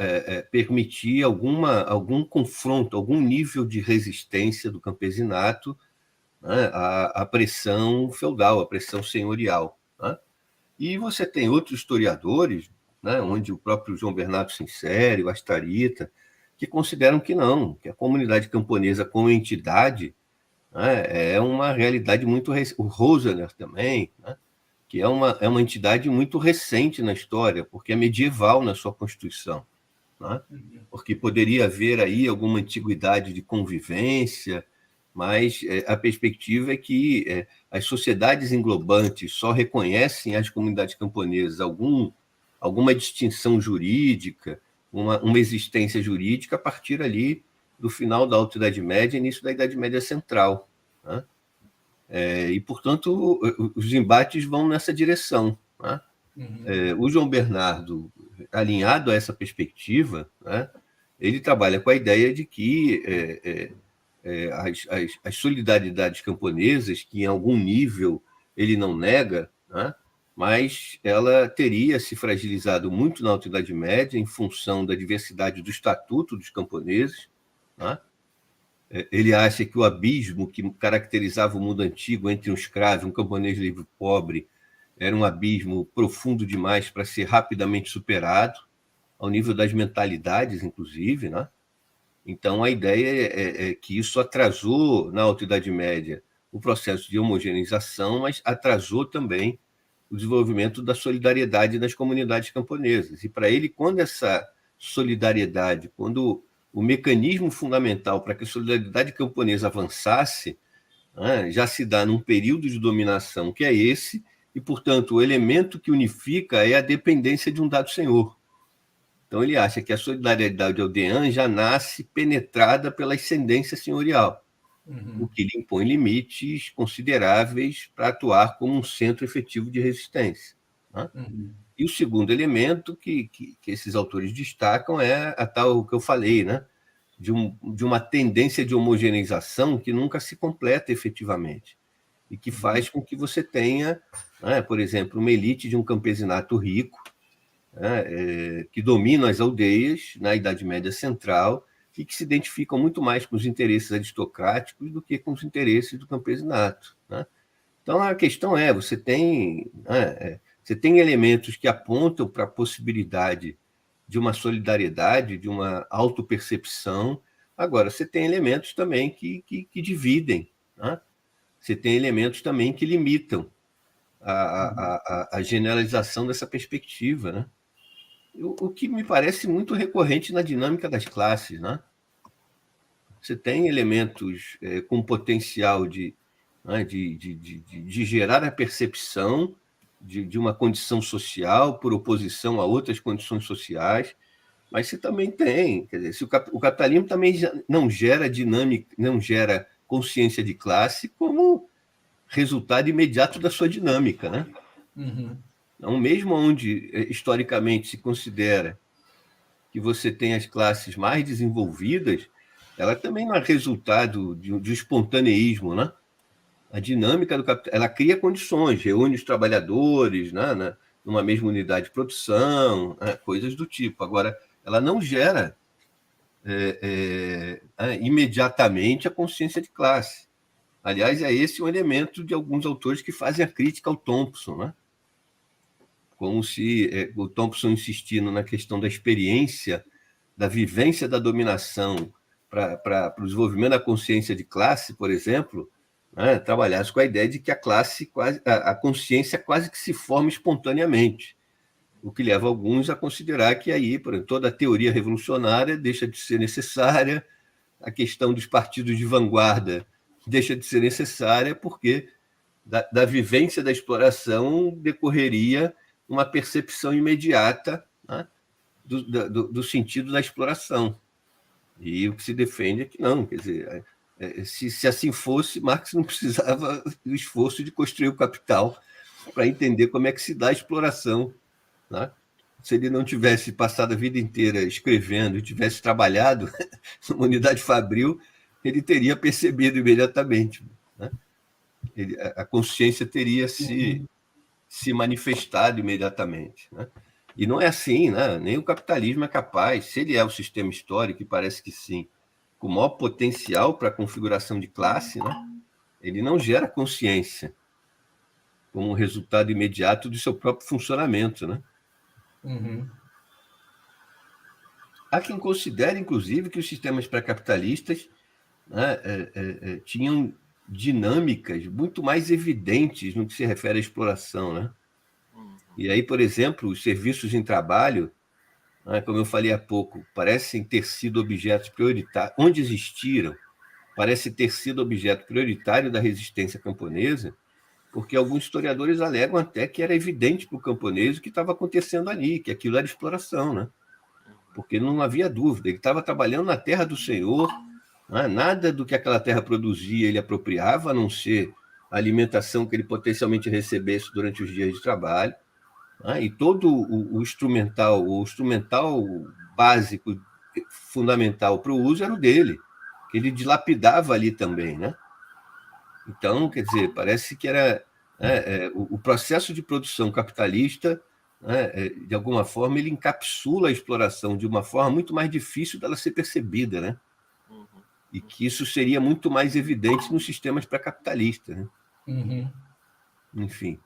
permitir algum confronto, algum nível de resistência do campesinato, né, à pressão feudal, à pressão senhorial. Né? E você tem outros historiadores, né, onde o próprio João Bernardo se insere, o Astarita, que consideram que não, que a comunidade camponesa como entidade, né, é uma realidade muito... O Rosener também, né, que é uma entidade muito recente na história, porque é medieval na sua constituição. Né? Porque poderia haver aí alguma antiguidade de convivência, mas a perspectiva é que as sociedades englobantes só reconhecem às comunidades camponesas alguma distinção jurídica, uma existência jurídica a partir ali do final da Alta Idade Média e início da Idade Média Central. Né? E, portanto, os embates vão nessa direção. Né? O João Bernardo, alinhado a essa perspectiva, né, ele trabalha com a ideia de que as solidariedades camponesas, que em algum nível ele não nega, né, mas ela teria se fragilizado muito na Alta Idade Média em função da diversidade do estatuto dos camponeses. Né? Ele acha que o abismo que caracterizava o mundo antigo entre um escravo e um camponês livre pobre era um abismo profundo demais para ser rapidamente superado, ao nível das mentalidades, inclusive. Né? Então, a ideia é que isso atrasou, na Alta Idade Média, o processo de homogeneização, mas atrasou também o desenvolvimento da solidariedade nas comunidades camponesas. E, para ele, quando essa solidariedade, quando o mecanismo fundamental para que a solidariedade camponesa avançasse, né, já se dá num período de dominação que é esse, e, portanto, o elemento que unifica é a dependência de um dado senhor. Então, ele acha que a solidariedade aldeã já nasce penetrada pela ascendência senhorial, o que lhe impõe limites consideráveis para atuar como um centro efetivo de resistência. Né? E o segundo elemento que esses autores destacam é a tal que eu falei, né? de uma tendência de homogeneização que nunca se completa efetivamente, e que faz com que você tenha, né, por exemplo, uma elite de um campesinato rico, né, que domina as aldeias na Idade Média Central e que se identificam muito mais com os interesses aristocráticos do que com os interesses do campesinato. Né? Então, a questão é, você tem elementos que apontam para a possibilidade de uma solidariedade, de uma autopercepção. Agora, você tem elementos também que dividem. Né? Você tem elementos também que limitam a generalização dessa perspectiva, né? O que me parece muito recorrente na dinâmica das classes. Né? Você tem elementos com potencial de gerar a percepção, de uma condição social por oposição a outras condições sociais, mas você também tem, quer dizer, se o capitalismo também não gera dinâmica, não gera consciência de classe como resultado imediato da sua dinâmica, né? Então, mesmo onde historicamente se considera que você tem as classes mais desenvolvidas, ela também não é resultado de espontaneísmo, né? A dinâmica do capital, ela cria condições, reúne os trabalhadores, né, numa mesma unidade de produção, né, coisas do tipo. Agora, ela não gera imediatamente a consciência de classe. Aliás, é esse um elemento de alguns autores que fazem a crítica ao Thompson, né? Como se o Thompson insistindo na questão da experiência, da vivência da dominação para o desenvolvimento da consciência de classe, por exemplo, né, trabalhasse com a ideia de que a consciência quase que se forma espontaneamente, o que leva alguns a considerar que aí, por exemplo, toda a teoria revolucionária deixa de ser necessária, a questão dos partidos de vanguarda deixa de ser necessária, porque da vivência da exploração decorreria uma percepção imediata, né, do sentido da exploração. E o que se defende é que não, quer dizer, se assim fosse, Marx não precisava do esforço de construir o Capital para entender como é que se dá a exploração, né? Se ele não tivesse passado a vida inteira escrevendo e tivesse trabalhado numa unidade fabril, ele teria percebido imediatamente, né? A consciência teria se manifestado imediatamente, né? E não é assim, né? Nem o capitalismo é capaz, se ele é o sistema histórico, e parece que sim, com o maior potencial para a configuração de classe, né? Ele não gera consciência como um resultado imediato do seu próprio funcionamento, né? Há quem considere, inclusive, que os sistemas pré-capitalistas, né, tinham dinâmicas muito mais evidentes no que se refere à exploração, né? E aí, por exemplo, os serviços em trabalho, né, como eu falei há pouco, parecem ter sido objetos prioritários, onde existiram, parece ter sido objeto prioritário da resistência camponesa, porque alguns historiadores alegam até que era evidente para o camponês o que estava acontecendo ali, que aquilo era exploração, né? Porque não havia dúvida, ele estava trabalhando na terra do Senhor, né? Nada do que aquela terra produzia ele apropriava, a não ser a alimentação que ele potencialmente recebesse durante os dias de trabalho, né? E todo o instrumental básico, fundamental para o uso era o dele, que ele dilapidava ali também, né? Então, quer dizer, parece que era o processo de produção capitalista, né, de alguma forma, ele encapsula a exploração de uma forma muito mais difícil dela ser percebida, né? E que isso seria muito mais evidente nos sistemas pré-capitalistas, né? Enfim.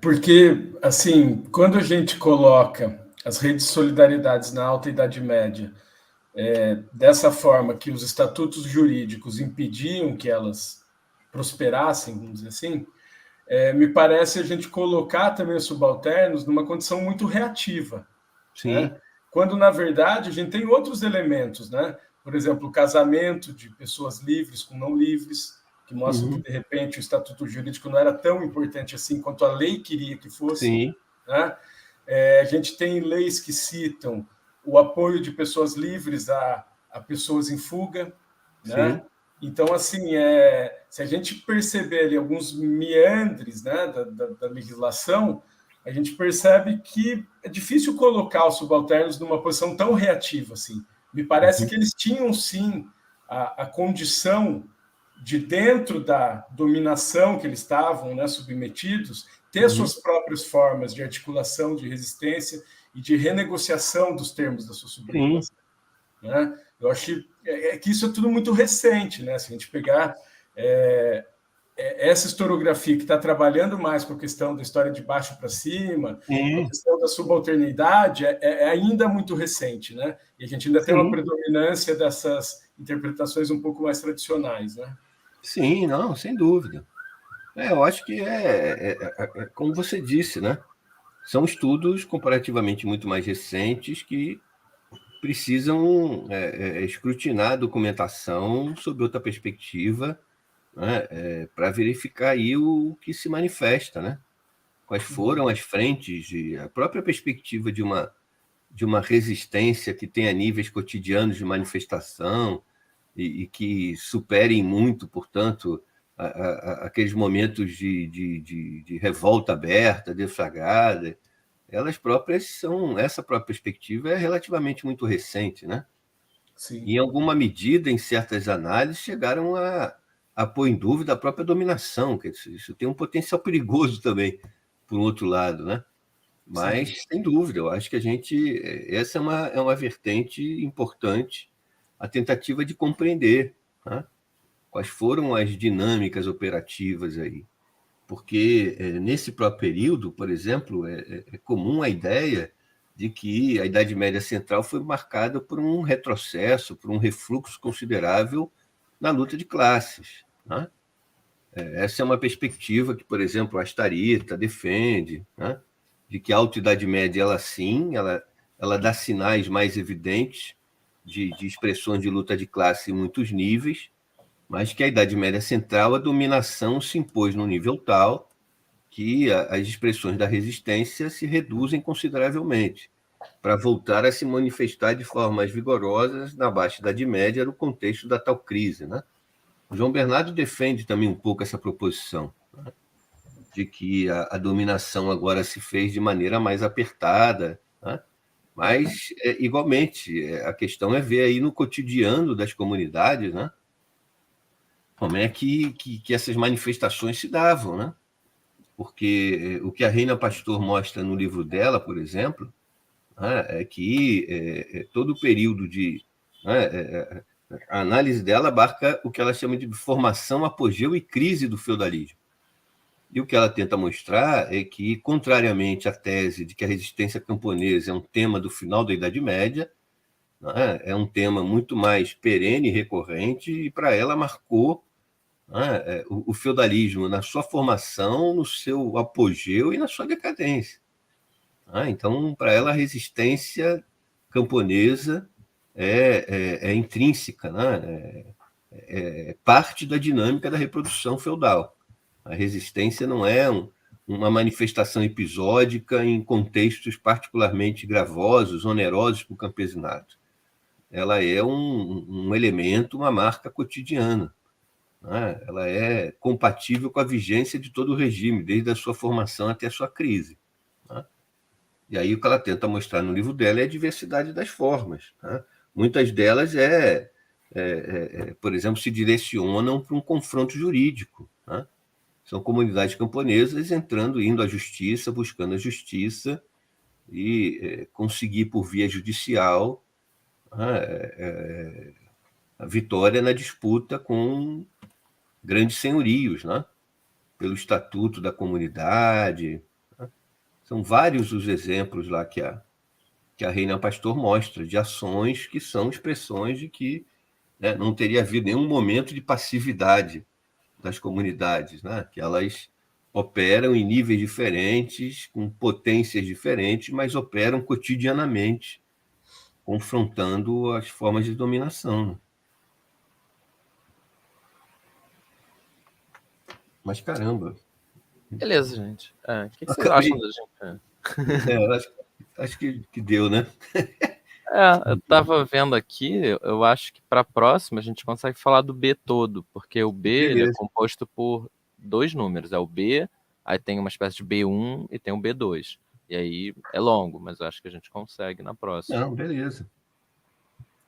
Porque, assim, quando a gente coloca as redes de solidariedades na Alta Idade Média dessa forma que os estatutos jurídicos impediam que elas prosperassem, vamos dizer assim, me parece a gente colocar também os subalternos numa condição muito reativa. Sim. Né? Quando, na verdade, a gente tem outros elementos, né? Por exemplo, o casamento de pessoas livres com não livres, que mostram que, de repente, o estatuto jurídico não era tão importante assim quanto a lei queria que fosse. Sim. Né? A gente tem leis que citam o apoio de pessoas livres a pessoas em fuga. Né? Então, assim, se a gente perceber ali alguns meandres, né, da legislação, a gente percebe que é difícil colocar os subalternos numa posição tão reativa assim. Me parece que eles tinham, sim, a condição de, dentro da dominação que eles estavam, né, submetidos, ter suas próprias formas de articulação, de resistência e de renegociação dos termos da sua subordinação. Né? Eu acho que isso é tudo muito recente, né? Se a gente pegar essa historiografia que está trabalhando mais com a questão da história de baixo para cima, a questão da subalternidade, é ainda muito recente, né? E a gente ainda tem uma predominância dessas interpretações um pouco mais tradicionais, né? Sim, não, sem dúvida. Eu acho que como você disse, né? São estudos comparativamente muito mais recentes que precisam escrutinar a documentação sob outra perspectiva, né, para verificar aí o que se manifesta, né? quais foram as frentes, a própria perspectiva de uma resistência que tenha níveis cotidianos de manifestação e que superem muito, portanto, aqueles momentos de revolta aberta, deflagrada. Elas próprias essa própria perspectiva é relativamente muito recente, né? Sim. E, em alguma medida, em certas análises, chegaram a pôr em dúvida a própria dominação, que isso tem um potencial perigoso também, por outro lado, né? Mas, Sim. sem dúvida, eu acho que essa é uma vertente importante, a tentativa de compreender, né, quais foram as dinâmicas operativas aí. Porque, nesse próprio período, por exemplo, é comum a ideia de que a Idade Média Central foi marcada por um retrocesso, por um refluxo considerável na luta de classes, né? Essa é uma perspectiva que, por exemplo, a Astarita defende, né? De que a Alta Idade Média, ela sim, ela dá sinais mais evidentes de expressões de luta de classe em muitos níveis, mas que a Idade Média Central, a dominação se impôs num nível tal que as expressões da resistência se reduzem consideravelmente, para voltar a se manifestar de forma mais vigorosa na Baixa Idade Média, no contexto da tal crise, né? O João Bernardo defende também um pouco essa proposição, né, de que a dominação agora se fez de maneira mais apertada, né? Mas, igualmente, a questão é ver aí no cotidiano das comunidades, né, como é que essas manifestações se davam, né? Porque o que a Reina Pastor mostra no livro dela, por exemplo, né, é que todo o período né, a análise dela abarca o que ela chama de formação, apogeu e crise do feudalismo. E o que ela tenta mostrar é que, contrariamente à tese de que a resistência camponesa é um tema do final da Idade Média, né, é um tema muito mais perene e recorrente, e para ela marcou, né, o feudalismo na sua formação, no seu apogeu e na sua decadência. Então, para ela, a resistência camponesa é intrínseca, né? É parte da dinâmica da reprodução feudal. A resistência não é uma manifestação episódica em contextos particularmente gravosos, onerosos para o campesinato. Ela é um elemento, uma marca cotidiana, né? Ela é compatível com a vigência de todo o regime, desde a sua formação até a sua crise, né? E aí o que ela tenta mostrar no livro dela é a diversidade das formas, né? Muitas delas por exemplo, se direcionam para um confronto jurídico, né? São comunidades camponesas indo à justiça, buscando a justiça e conseguir por via judicial, né, a vitória na disputa com grandes senhorios, né? Pelo estatuto da comunidade, né? São vários os exemplos lá que a Reina Pastor mostra, de ações que são expressões de que, né, não teria havido nenhum momento de passividade das comunidades, né? Que elas operam em níveis diferentes, com potências diferentes, mas operam cotidianamente, confrontando as formas de dominação. Mas, caramba. Beleza, gente. O que vocês acham da gente? Acho que deu, né? Eu tava vendo aqui, eu acho que para a próxima a gente consegue falar do B todo, porque o B ele é Beleza. composto por 2 números, é o B, aí tem uma espécie de B1 e tem o B2. E aí é longo, mas eu acho que a gente consegue na próxima. Não, beleza.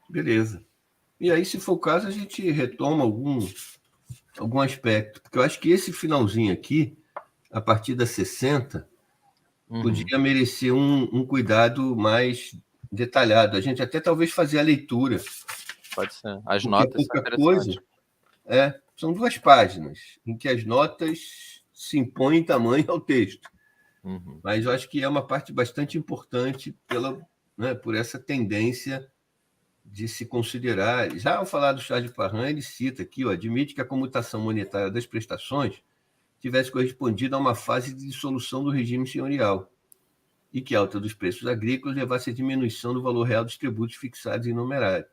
Beleza. E aí, se for o caso, a gente retoma algum aspecto, porque eu acho que esse finalzinho aqui, a partir da 60, podia merecer um cuidado mais detalhado. A gente até talvez fazer a leitura. Pode ser. As Porque notas são pouca coisa. interessantes. São 2 páginas em que as notas se impõem tamanho ao texto. Mas eu acho que é uma parte bastante importante por essa tendência de se considerar. Já ao falar do Charles de Parham, ele cita aqui, admite que a comutação monetária das prestações tivesse correspondido a uma fase de dissolução do regime senhorial e que a alta dos preços agrícolas levasse à diminuição do valor real dos tributos fixados em numerário.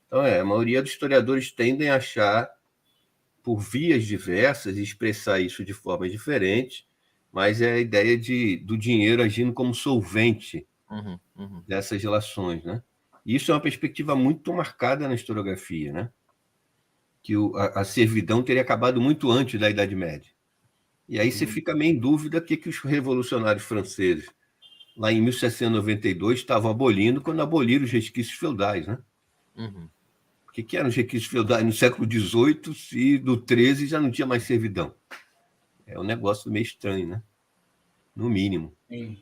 Então, a maioria dos historiadores tendem a achar, por vias diversas, e expressar isso de forma diferente, mas é a ideia do dinheiro agindo como solvente dessas relações, né? E isso é uma perspectiva muito marcada na historiografia, né? Que a servidão teria acabado muito antes da Idade Média. E aí você fica meio em dúvida o que os revolucionários franceses, lá em 1792, estavam abolindo quando aboliram os resquícios feudais, né? O que eram os resquícios feudais no século XVIII, se do XIII já não tinha mais servidão? É um negócio meio estranho, né? No mínimo. Sim.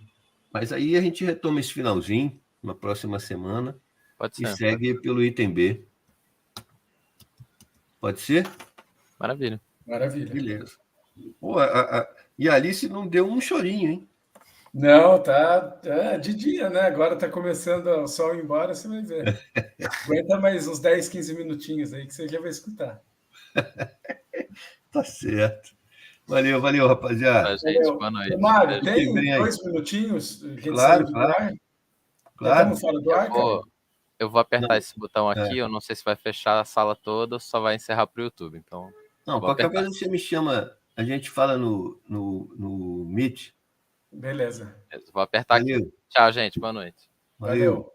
Mas aí a gente retoma esse finalzinho na próxima semana e segue pelo item B. Pode ser? Maravilha. Maravilha. Beleza. Pô, e a Alice não deu um chorinho, hein? Não, tá de dia, né? Agora tá começando o sol ir embora, você vai ver. Aguenta mais uns 10, 15 minutinhos aí que você já vai escutar. Tá certo. Valeu, rapaziada. Gente, boa noite. Mário, tem 2 minutinhos que a gente saiu do ar? Claro. Estamos fora do ar, cara? Eu vou apertar esse botão aqui, eu não sei se vai fechar a sala toda ou só vai encerrar para o YouTube. Então, não, qualquer coisa você me chama, a gente fala no Meet. Beleza. Vou apertar aqui. Tchau, gente. Boa noite. Valeu.